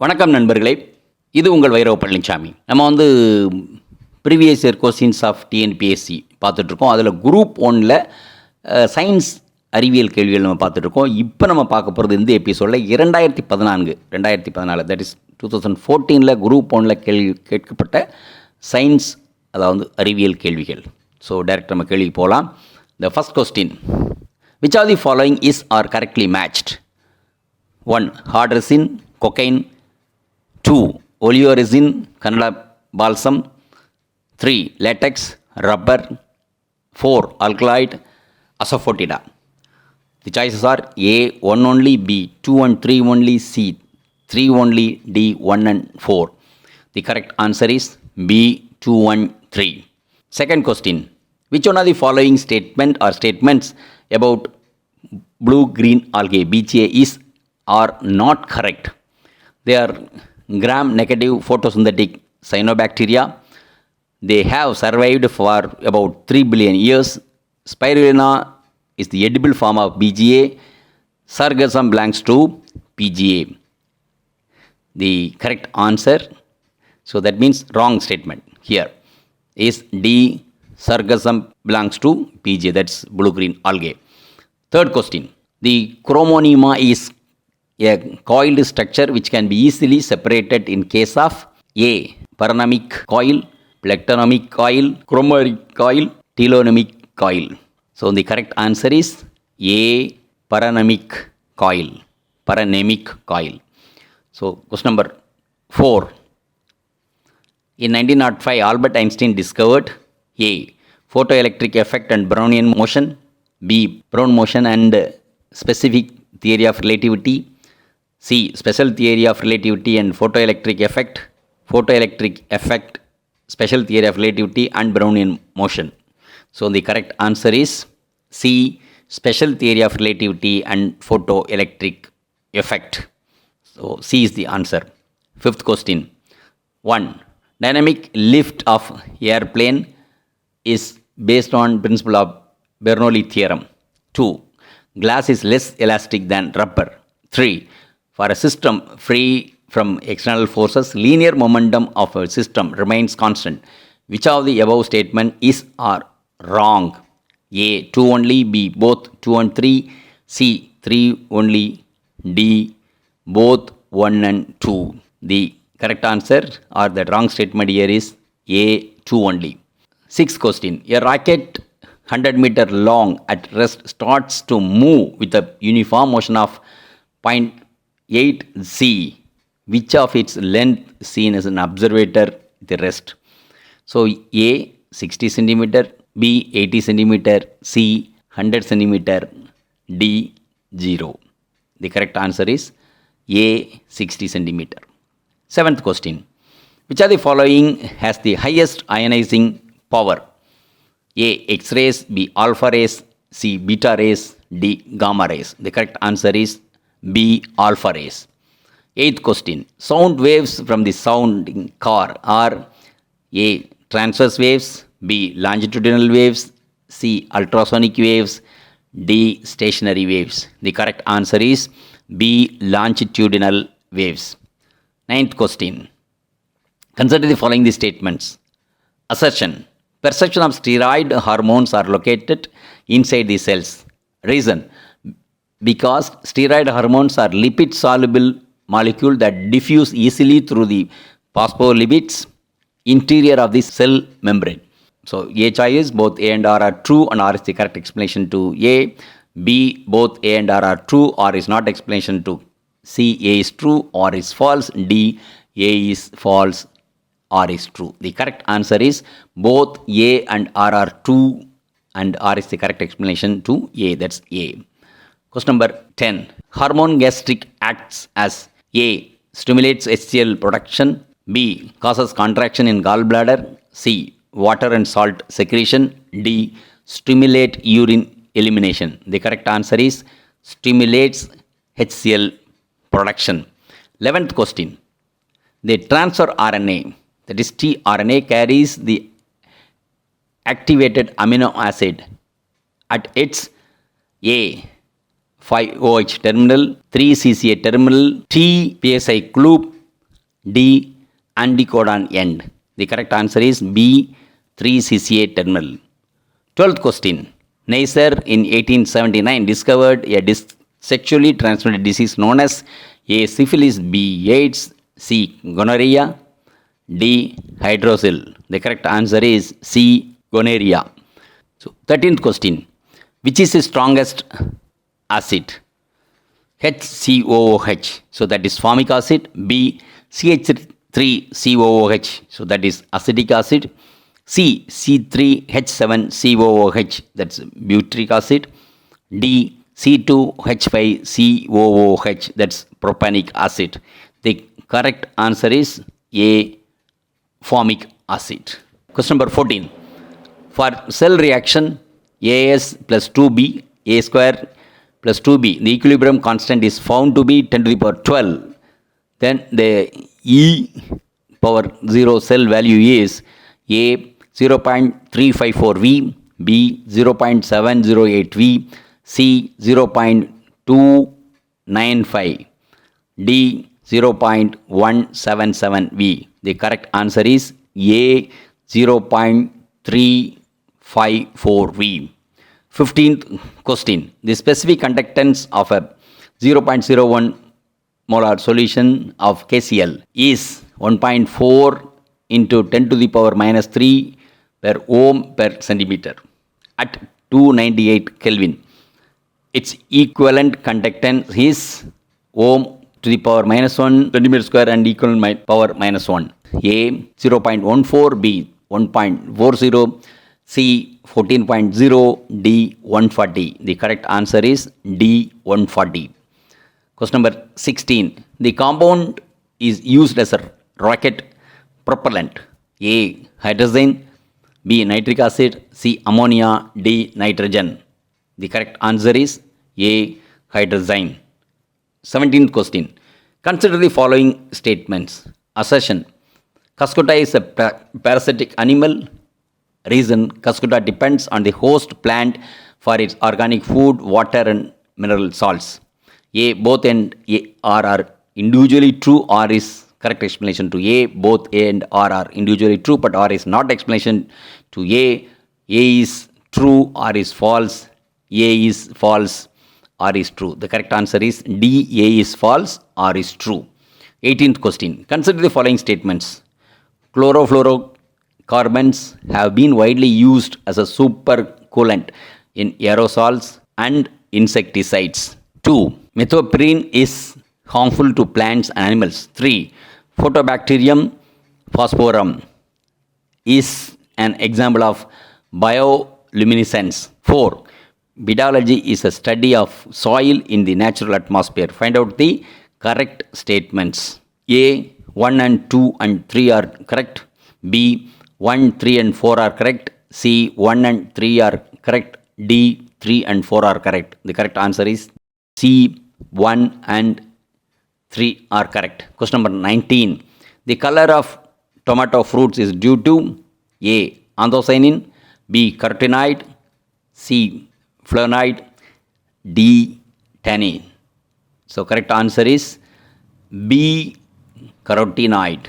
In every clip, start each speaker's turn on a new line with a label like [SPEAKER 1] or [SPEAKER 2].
[SPEAKER 1] வணக்கம் நண்பர்களே, இது உங்கள் V.Palanichamy. நம்ம previous year questions of TNPSC பார்த்துட்ருக்கோம். அதில் குரூப் 1ல் சயின்ஸ் அறிவியல் கேள்விகள் நம்ம பார்த்துட்ருக்கோம். இப்போ நம்ம பார்க்க போகிறது இந்த எபிசோடில் 2014 தட் இஸ் 2014 குரூப் 1ல் கேட்கப்பட்ட சயின்ஸ், அதாவது அறிவியல் கேள்விகள். ஸோ டைரக்ட் நம்ம கேள்விக்கு போகலாம். The first question, which are the following is are correctly matched? 1. Hard resin, cocaine. 2. oleoresin, Kannada balsam. 3. latex, rubber. 4. alkaloid, asafoetida. The choices are A 1 only, B 2 and 3 only, C 3 only, D 1 and 4. The correct answer is B 2 and 3. Second question, which one of the following statements about blue-green algae BGA is are not correct? They are gram-negative photosynthetic cyanobacteria. They have survived for about 3 billion years. Spirulina is the edible form of BGA. Sargassum belongs to PGA. The correct answer, so that means wrong statement here, is D. Sargassum belongs to PGA, that's blue-green algae. Third question, the chromonema is a coiled structure which can be easily separated in case of A. Paranomic coil, plectonomic coil, chromatic coil, telonomic coil. So the correct answer is A. Paranomic coil. So question number 4. In 1905, Albert Einstein discovered A. photoelectric effect and Brownian motion. B. Brown motion and specific theory of relativity. C. special theory of relativity and photoelectric effect, special theory of relativity and Brownian motion. So the correct answer is C. special theory of relativity and photoelectric effect. So C is the answer. Fifth question. 1. Dynamic lift of airplane is based on principle of Bernoulli theorem. 2. Glass is less elastic than rubber. 3. For a system free from external forces, linear momentum of a system remains constant. Which of the above statement is or wrong? A. 2 only, B. both 2 and 3, C. 3 only, D. both 1 and 2. The correct answer or the wrong statement here is A. 2 only. Sixth question, a rocket 100 meter long at rest starts to move with a uniform motion of 0.8 c. Which of its length seen as an observer at the rest? So A 60 centimeter, B 80 centimeter, C 100 centimeter, D 0. The correct answer is A 60 centimeter. Seventh question, which of the following has the highest ionizing power? A. X-rays, B. alpha rays, C. beta rays, D. gamma rays. The correct answer is B. alpha rays. Eighth question, sound waves from the sounding car are A. transverse waves, B. longitudinal waves, C. ultrasonic waves, D. stationary waves. The correct answer is B. longitudinal waves. Ninth question, consider the following statements. Assertion, perception of steroid hormones are located inside the cells. Reason, because steroid hormones are lipid-soluble molecules that diffuse easily through the phospholipids interior of the cell membrane. So A choice, both A and R are true and R is the correct explanation to A. B, both A and R are true, R is not explanation to C. A is true, R is false. D, A is false, R is true. The correct answer is both A and R are true and R is the correct explanation to A. That's A. Question number 10. Hormone gastric acts as A. stimulates HCl production, B. causes contraction in gallbladder, C. water and salt secretion, D. stimulate urine elimination. The correct answer is stimulates HCl production. 11th question. The transfer RNA, that is tRNA, carries the activated amino acid at its A. 5OH terminal, 3CCA terminal, TNPSC Group D. Anticodon end. The correct answer is B. 3-CCA terminal. 12th question. Neisser in 1879 discovered a sexually transmitted disease known as A. Syphilis, B. AIDS, C. Gonorrhea, D. Hydrocele. The correct answer is C. Gonorrhea. So, 13th question. Which is the strongest acid? HCOOH. So, that is formic acid. B. CH3COOH. So, that is acetic acid. C. C3H7COOH. That's butyric acid. D. C2H5COOH. That's propanonic acid. The correct answer is A. Formic acid. Question number 14. For cell reaction AS plus 2B, A square plus 2B, the equilibrium constant is found to be 10 to the power 12. Then the E power 0 cell value is A 0.354V, B 0.708V, C 0.295, D 0.177V. The correct answer is A 0.354V. 15th question. The specific conductance of a 0.01 molar solution of KCl is 1.4 into 10 to the power minus 3 per ohm per centimeter at 298 Kelvin. Its equivalent conductance is ohm to the power minus 1 centimeter square and equivalent power minus 1. A 0.14, B 1.40, C 14.0, D 140. The correct answer is D 140. Question number 16. The compound is used as a rocket propellant. A. Hydrogen, B. Nitric acid, C. Ammonia, D. Nitrogen. The correct answer is A. Hydrogen. 17th question. Consider the following statements. Assertion. Cuscuta is a parasitic animal. Reason. Cuscuta depends on the host plant for its organic food, water and mineral salts. A. Both and R are individually true. R is correct explanation to A. Both A and R are individually true, but R is not explanation to A. A is true, R is false. A is false, R is true. The correct answer is D. A is false, R is true. 18th question. Consider the following statements. Chlorofluorocarbons have been widely used as a supercoolant in aerosols and insecticides. 2. Methopyrin is harmful to plants and animals. 3. Photobacterium phosphorum is an example of bioluminescence. 4. Pedology is a study of soil in the natural atmosphere. Find out the correct statements. A. 1 and 2 and 3 are correct. B. 1, 3 and 4 are correct. C. 1 and 3 are correct. D. 3 and 4 are correct. The correct answer is C. 1 and 3 are correct. Question number 19. The color of tomato fruits is due to A. Anthocyanin, B. carotenoid, C. flavonoid, D. tannin. So correct answer is B. carotenoid.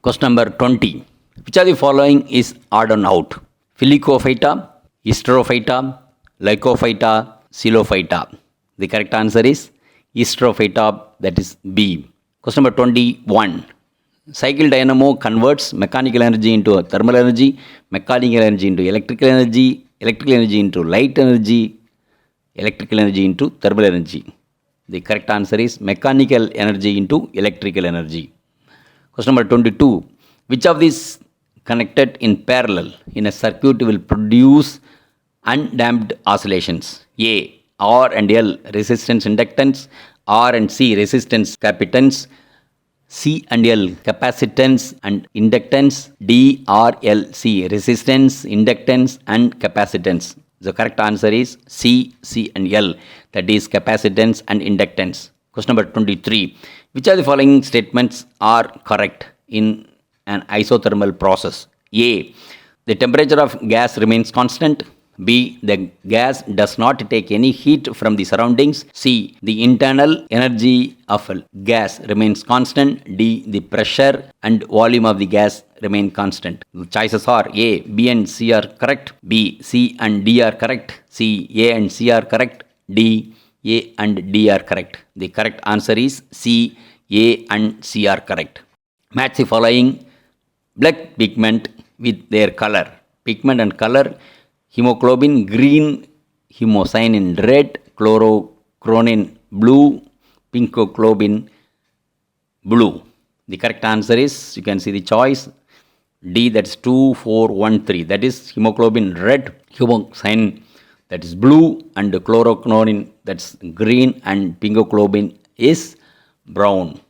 [SPEAKER 1] Question number 20. Which of the following is odd and out? Filicophyta, Hysterophyta, Lycophyta, Xylophyta. The correct answer is Hysterophyta, that is B. Question number 21. Cycle dynamo converts mechanical energy into thermal energy, mechanical energy into electrical energy into light energy, electrical energy into thermal energy. The correct answer is mechanical energy into electrical energy. Question number 22. Which of these connected in parallel in a circuit will produce undamped oscillations? A. R and L resistance inductance, R and C resistance capacitance, C and L capacitance and inductance, D R L C resistance, inductance and capacitance. The correct answer is C and L, that is capacitance and inductance. Question number 23. Which of the following statements are correct in an isothermal process? A. The temperature of gas remains constant. B. The gas does not take any heat from the surroundings. C. The internal energy of a gas remains constant. D. The pressure and volume of the gas remain constant. The choices are A, B and C are correct. B, C and D are correct. C, A and C are correct. D, A and D are correct. The correct answer is C, A and C are correct. Match the following blood pigment with their color. Pigment and color: hemoglobin green, hemocyanin red, chloroquine blue, pinkoglobin blue. The correct answer is, you can see the choice D, that's 2, 4, 1, 3. That is hemoglobin red, hemocyanin that is blue, and chloroquine that's green, and pinkoglobin is brown.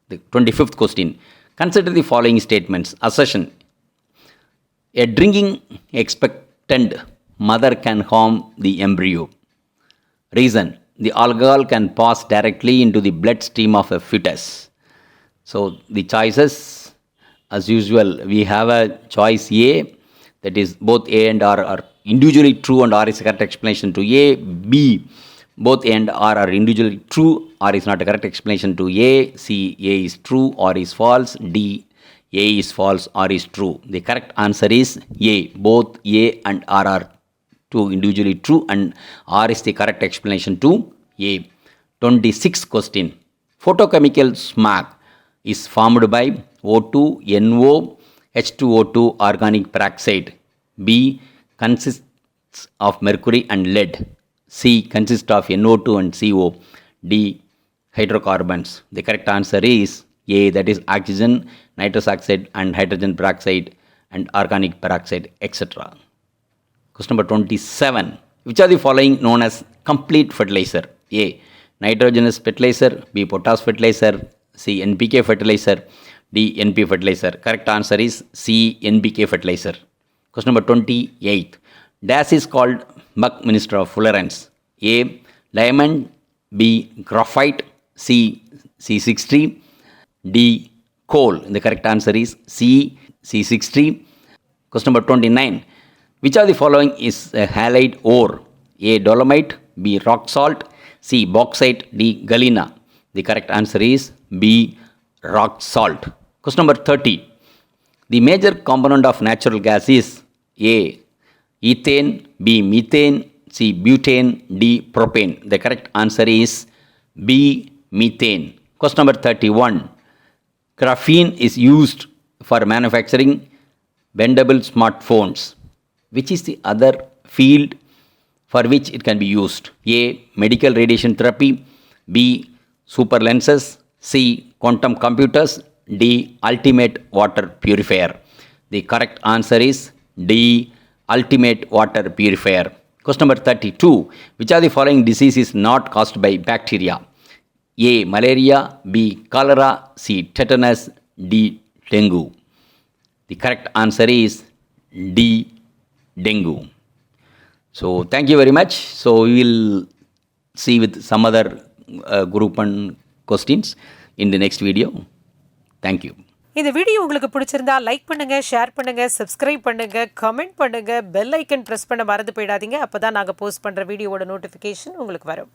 [SPEAKER 1] The 25th question. Consider the following statements. Assertion: a drinking expectant mother can harm the embryo. Reason: the alcohol can pass directly into the bloodstream of a fetus. So the choices, as usual, we have a choice A, that is both A and R are individually true and R is a correct explanation to A. B, both A and R are individually true, R is not a correct explanation to A. C, A is true, R is false. D, A is false, R is true. The correct answer is A, both A and R are two individually true, and R is the correct explanation to A. 26th question. Photochemical smog is formed by O2, NO, H2O2 organic peroxide. B, consists of mercury and lead. C, consists of NO2 and CO. D, hydrocarbons. The correct answer is A, that is oxygen, nitrous oxide and hydrogen peroxide and organic peroxide, etc. Question number 27. Which are the following known as complete fertilizer? A, nitrogenous fertilizer. B, potash fertilizer. C, NPK fertilizer. D, NP fertilizer. Correct answer is C, NPK fertilizer. Question number 28. Dash is called Buckminster fullerene. A, diamond. B, graphite. C, C60. D, coal. The correct answer is C, C60. Question number 29. Which of the following is a halide ore? A, dolomite. B, rock salt. C, bauxite. D, galena. The correct answer is B, rock salt. Question number 30. The major component of natural gas is A, ethane. B, methane. C, butane. D, propane. The correct answer is B, methane. Question number 31. Graphene is used for manufacturing bendable smartphones. Which is the other field for which it can be used? A, medical radiation therapy. B, super lenses. C, quantum computers. D, ultimate water purifier. The correct answer is D, ultimate water purifier. Question number 32. Which of the following disease is not caused by bacteria? A, malaria. B, cholera. C, tetanus. D, dengue. The correct answer is D, dengue. So thank you very much. So we will see with some other group 1 questions in the next video. Thank you.
[SPEAKER 2] இந்த video உங்களுக்கு பிடிச்சிருந்தா like பண்ணுங்க, share பண்ணுங்க, subscribe பண்ணுங்க, comment பண்ணுங்க, bell icon press பண்ண மறந்து போயிடாதீங்க. அப்பதான் நாங்க போஸ்ட் பண்ற வீடியோவோட நோட்டிஃபிகேஷன் உங்களுக்கு வரும்.